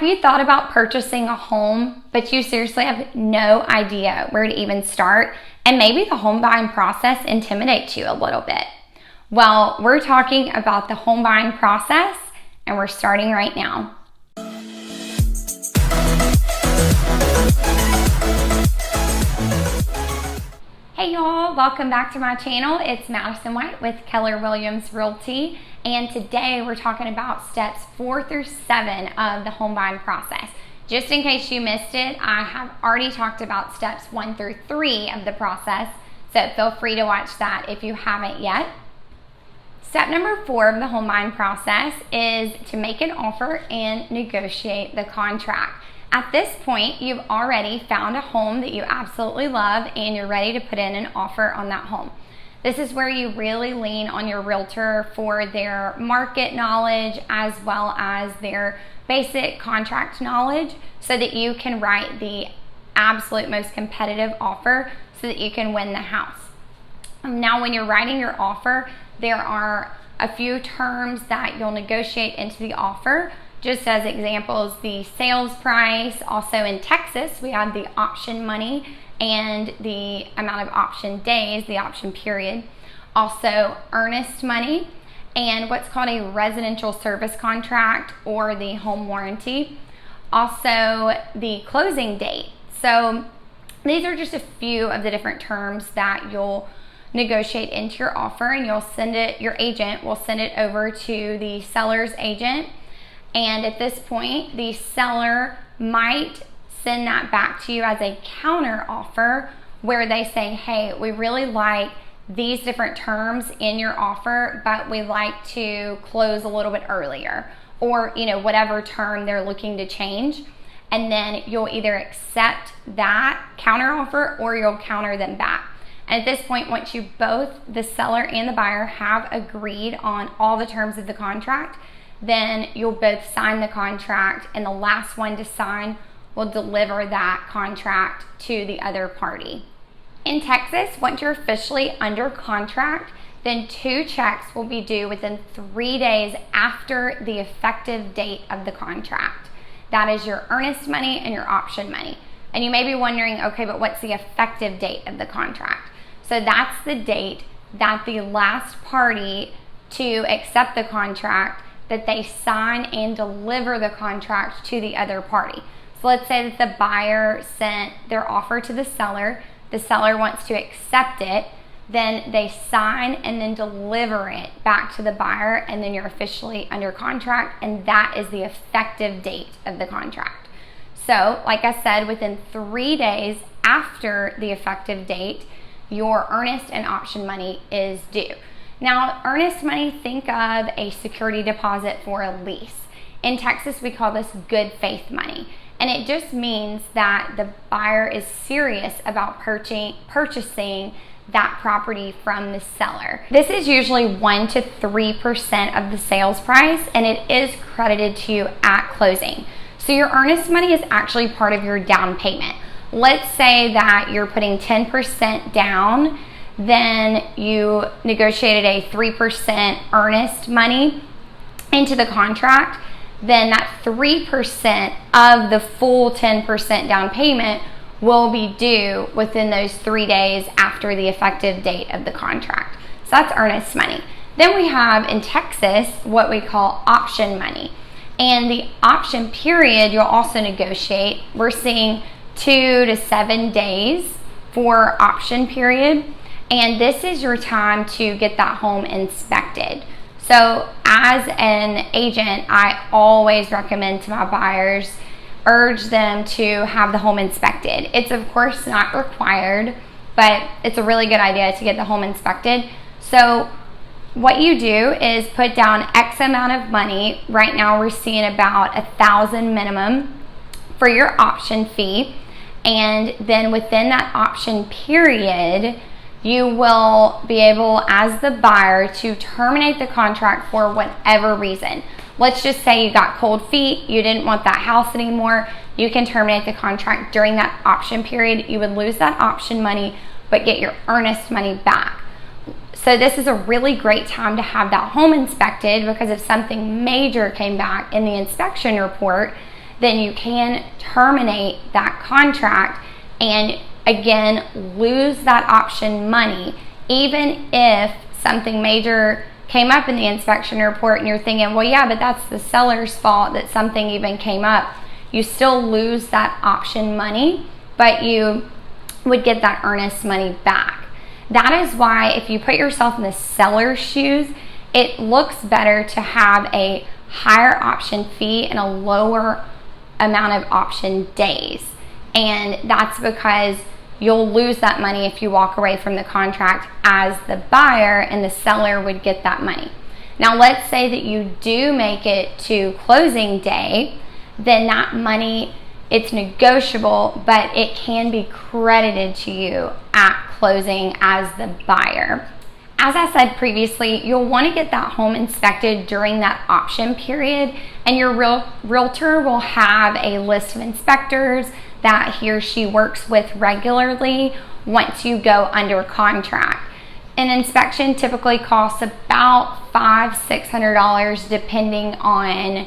Have you thought about purchasing a home, but you seriously have no idea where to even start? And maybe the home buying process intimidates you a little bit. Well, we're talking about the home buying process, and we're starting right now. Hey y'all, welcome back to my channel. It's Madison White with Keller Williams Realty, and today we're talking about steps 4 through 7 of the home buying process. Just in case you missed it, I have already talked about steps 1 through 3 of the process, so feel free to watch that if you haven't yet. Step number 4 of the home buying process is to make an offer and negotiate the contract. At this point, you've already found a home that you absolutely love and you're ready to put in an offer on that home. This is where you really lean on your realtor for their market knowledge as well as their basic contract knowledge so that you can write the absolute most competitive offer so that you can win the house. Now, when you're writing your offer, there are a few terms that you'll negotiate into the offer. Just as examples, the sales price. Also in Texas, we have the option money and the amount of option days, the option period. Also earnest money and what's called a residential service contract or the home warranty. Also the closing date. So these are just a few of the different terms that you'll negotiate into your offer, and you'll send it, your agent will send it over to the seller's agent. And at this point, the seller might send that back to you as a counter offer where they say, hey, we really like these different terms in your offer, but we like to close a little bit earlier, or whatever term they're looking to change. And then you'll either accept that counter offer or you'll counter them back. And at this point, once you both, the seller and the buyer, have agreed on all the terms of the contract, then you'll both sign the contract, and the last one to sign will deliver that contract to the other party. In Texas, once you're officially under contract, then 2 checks will be due within 3 days after the effective date of the contract. That is your earnest money and your option money. And you may be wondering, okay, but what's the effective date of the contract? So that's the date that the last party to accept the contract, that they sign and deliver the contract to the other party. So let's say that the buyer sent their offer to the seller wants to accept it, then they sign and then deliver it back to the buyer, and then you're officially under contract, and that is the effective date of the contract. So like I said, within 3 days after the effective date, your earnest and option money is due. Now, earnest money, think of a security deposit for a lease. In Texas, we call this good faith money. And it just means that the buyer is serious about purchasing that property from the seller. This is usually 1 to 3% of the sales price, and it is credited to you at closing. So your earnest money is actually part of your down payment. Let's say that you're putting 10% down, then you negotiated a 3% earnest money into the contract, then that 3% of the full 10% down payment will be due within those 3 days after the effective date of the contract. So that's earnest money. Then we have in Texas what we call option money. And the option period you'll also negotiate. We're seeing 2 to 7 days for option period. And this is your time to get that home inspected. So as an agent, I always recommend to my buyers, urge them to have the home inspected. It's of course not required, but it's a really good idea to get the home inspected. So what you do is put down X amount of money. Right now we're seeing about $1,000 minimum for your option fee. And then within that option period, you will be able, as the buyer, to terminate the contract for whatever reason. Let's just say you got cold feet, you didn't want that house anymore. You can terminate the contract during that option period. You would lose that option money, but get your earnest money back. So this is a really great time to have that home inspected, because if something major came back in the inspection report, then you can terminate that contract and again lose that option money, even if something major came up in the inspection report and you're thinking, well, yeah, but that's the seller's fault that something even came up. You still lose that option money, but you would get that earnest money back. That is why if you put yourself in the seller's shoes, it looks better to have a higher option fee and a lower amount of option days. And that's because you'll lose that money if you walk away from the contract as the buyer, and the seller would get that money. Now, let's say that you do make it to closing day, then that money, it's negotiable, but it can be credited to you at closing as the buyer. As I said previously, you'll want to get that home inspected during that option period, and your realtor will have a list of inspectors that he or she works with regularly once you go under contract. An inspection typically costs about $500-$600 depending on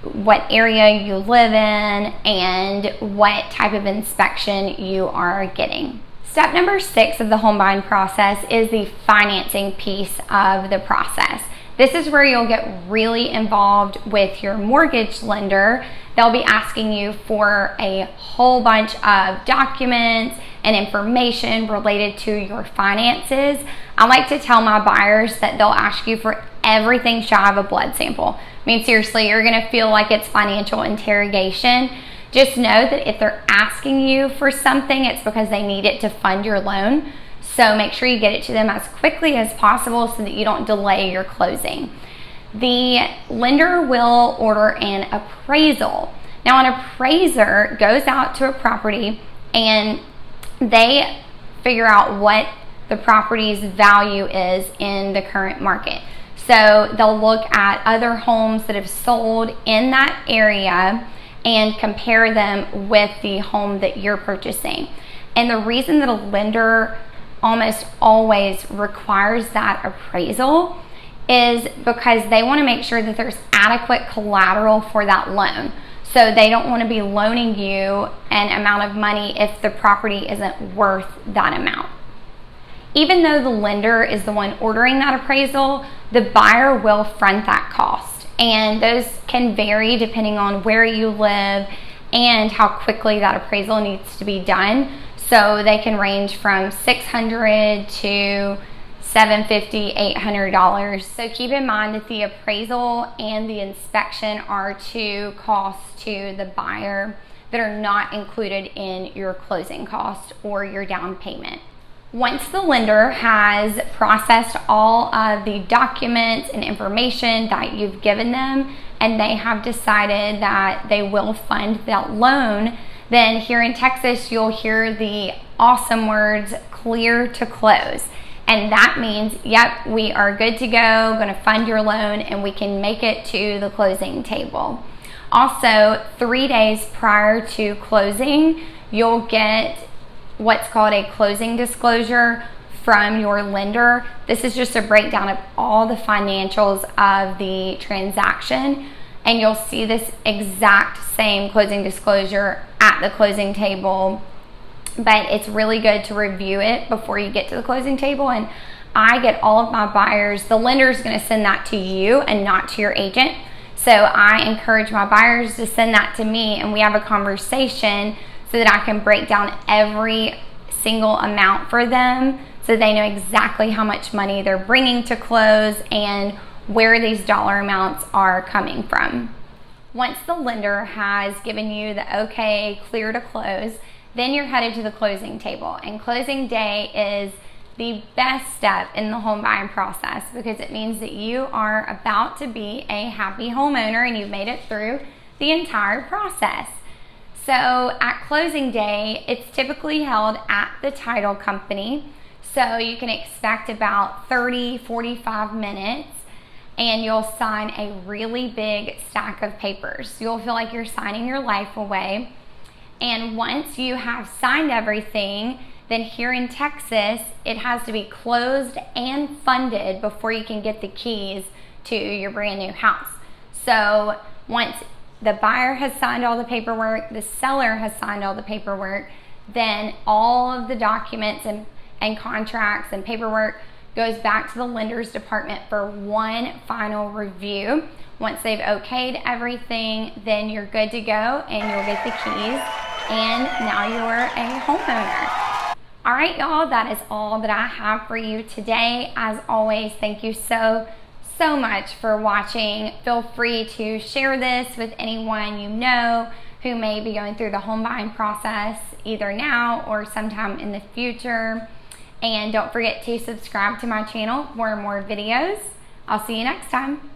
what area you live in and what type of inspection you are getting. Step number 6 of the home buying process is the financing piece of the process. This is where you'll get really involved with your mortgage lender. They'll be asking you for a whole bunch of documents and information related to your finances. I like to tell my buyers that they'll ask you for everything shy of a blood sample. I mean, seriously, you're gonna feel like it's financial interrogation. Just know that if they're asking you for something, it's because they need it to fund your loan. So make sure you get it to them as quickly as possible so that you don't delay your closing. The lender will order an appraisal. Now, an appraiser goes out to a property and they figure out what the property's value is in the current market. So they'll look at other homes that have sold in that area and compare them with the home that you're purchasing. And the reason that a lender almost always requires that appraisal is because they want to make sure that there's adequate collateral for that loan. So they don't want to be loaning you an amount of money if the property isn't worth that amount. Even though the lender is the one ordering that appraisal, the buyer will front that cost. And those can vary depending on where you live and how quickly that appraisal needs to be done. So they can range from $600 to $750, $800. So keep in mind that the appraisal and the inspection are two costs to the buyer that are not included in your closing cost or your down payment. Once the lender has processed all of the documents and information that you've given them and they have decided that they will fund that loan, then here in Texas, you'll hear the awesome words, clear to close. And that means, yep, we are good to go, gonna fund your loan, and we can make it to the closing table. Also, 3 days prior to closing, you'll get what's called a closing disclosure from your lender. This is just a breakdown of all the financials of the transaction, and you'll see this exact same closing disclosure at the closing table, but it's really good to review it before you get to the closing table. And I get all of my buyers, the lender is going to send that to you and not to your agent. So I encourage my buyers to send that to me and we have a conversation so that I can break down every single amount for them so they know exactly how much money they're bringing to close and where these dollar amounts are coming from. Once the lender has given you the okay, clear to close, then you're headed to the closing table. And closing day is the best step in the home buying process because it means that you are about to be a happy homeowner and you've made it through the entire process. So at closing day, it's typically held at the title company. So you can expect about 30-45 minutes and you'll sign a really big stack of papers. You'll feel like you're signing your life away. And once you have signed everything, then here in Texas, it has to be closed and funded before you can get the keys to your brand new house. So once the buyer has signed all the paperwork, the seller has signed all the paperwork, then all of the documents and contracts and paperwork goes back to the lender's department for one final review. Once they've okayed everything, then you're good to go and you'll get the keys, and now you're a homeowner. All right, y'all, that is all that I have for you today. As always, thank you so much for watching. Feel free to share this with anyone you know who may be going through the home buying process either now or sometime in the future. And don't forget to subscribe to my channel for more videos. I'll see you next time.